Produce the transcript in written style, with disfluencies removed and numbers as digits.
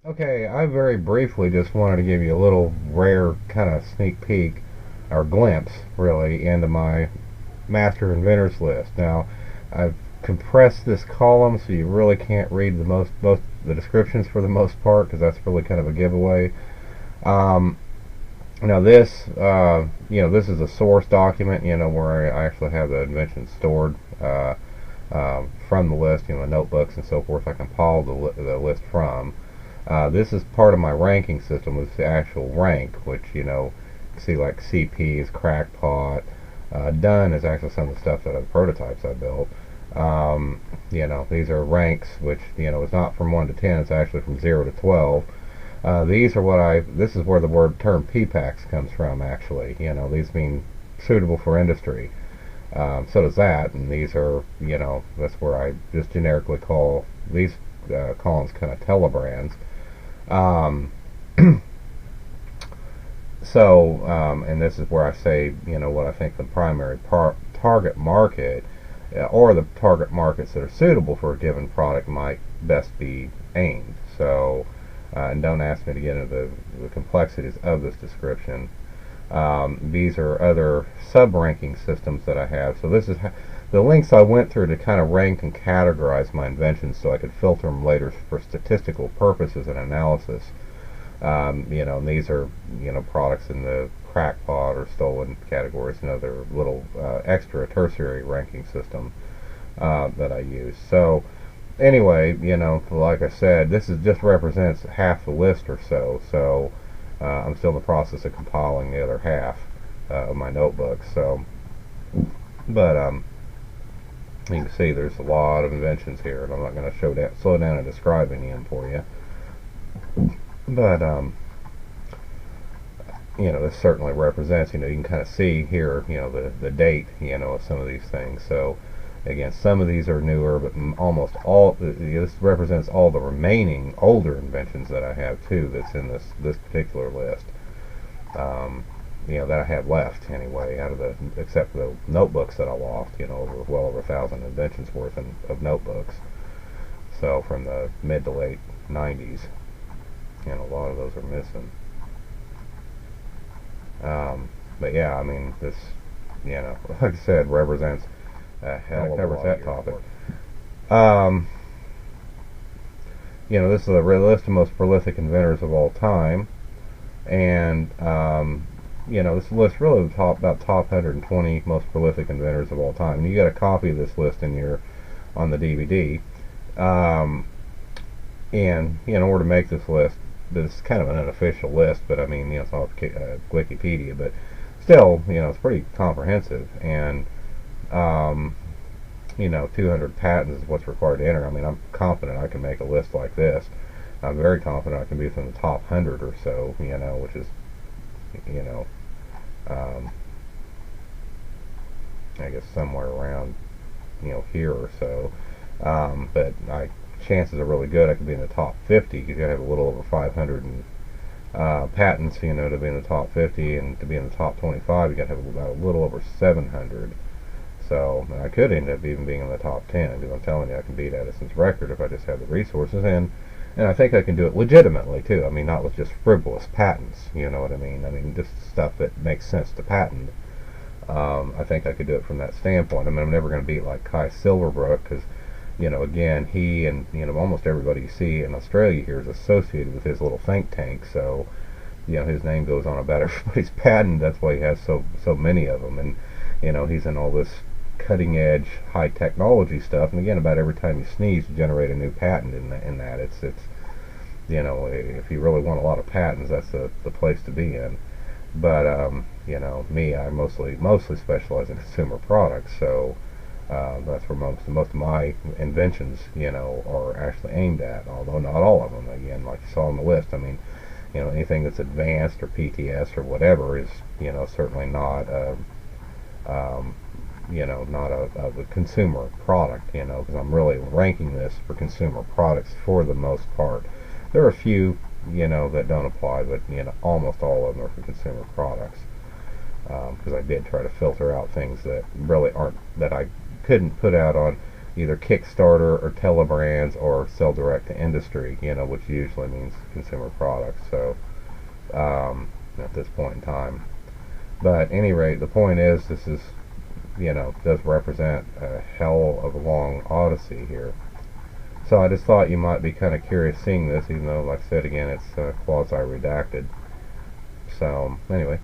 Okay, I very briefly just wanted to give you a little rare kind of sneak peek, or glimpse, really, into my master inventors list. Now, I've compressed this column so you really can't read most the descriptions for the most part because that's really kind of a giveaway. Um, Now this, this is a source document, where I actually have the inventions stored from the list, the notebooks and so forth. I compiled the list from. This is part of my ranking system with the actual rank, which, see like CP is crackpot. Done is actually some of the stuff that are the prototypes I built. These are ranks, which, is not from 1 to 10, it's actually from 0 to 12. This is where the word term PPAX comes from, actually. These mean suitable for industry. So does that, and these are, that's where I just generically call these columns kind of telebrands. Um, and this is where I say, what I think the primary target market, or the target markets that are suitable for a given product might best be aimed. So, and don't ask me to get into the complexities of this description. These are other sub-ranking systems that I have. So this is the links I went through to kind of rank and categorize my inventions so I could filter them later for statistical purposes and analysis. And these are, products in the crackpot or stolen categories, another little extra tertiary ranking system that I use. So anyway, like I said, this is just represents half the list or so. So I'm still in the process of compiling the other half of my notebook. So, but you can see there's a lot of inventions here, and I'm not going to slow down and describe any of them for you. But this certainly represents, you can kind of see here, the date, of some of these things. So, again, some of these are newer, but almost all, this represents all the remaining older inventions that I have too. That's in this particular list. Um, that I have left anyway, out of except for the notebooks that I lost. Well over 1,000 inventions worth of notebooks. So from the mid to late 90s, and a lot of those are missing. But yeah, I mean, this, like I said, represents a hell of a lot that topic. Um, this is a list of most prolific inventors of all time, and this list really about top 120 most prolific inventors of all time. And you got a copy of this list in your on the DVD. Um, and in order to make this list, this kind of an unofficial list, but I mean, it's off Wikipedia, but still, it's pretty comprehensive. And 200 patents is what's required to enter. I mean, I'm confident I can make a list like this. I'm very confident I can be within the top 100 or so, which is, you know, um, I guess somewhere around, here or so. But chances are really good I could be in the top 50 because you have a little over 500 patents, to be in the top 50, and to be in the top 25, you got to have about a little over 700. So I could end up even being in the top 10 because I'm telling you I can beat Edison's record if I just have the resources, and I think I can do it legitimately too. I mean, not with just frivolous patents. You know what I mean? I mean, just stuff that makes sense to patent. I think I could do it from that standpoint. I mean, I'm never going to beat like Kai Silverbrook because, again, he and almost everybody you see in Australia here is associated with his little think tank. So, his name goes on about everybody's patent. That's why he has so many of them, and he's in all this cutting edge high technology stuff. And again, about every time you sneeze, you generate a new patent in that. It's if you really want a lot of patents, that's the place to be in. But me, I mostly specialize in consumer products, so that's where most of my inventions, are actually aimed at. Although not all of them. Again, like you saw on the list, I mean, anything that's advanced or PTS or whatever is, certainly not, not a consumer product, because I'm really ranking this for consumer products for the most part. There are a few, that don't apply, but almost all of them are for consumer products. Because I did try to filter out things that really aren't, that I couldn't put out on, either Kickstarter or Telebrands or sell direct to industry, which usually means consumer products. So at this point in time, but at any rate, the point is this is does represent a hell of a long odyssey here. So I just thought you might be kind of curious seeing this, even though, like I said again, it's quasi redacted. So anyway.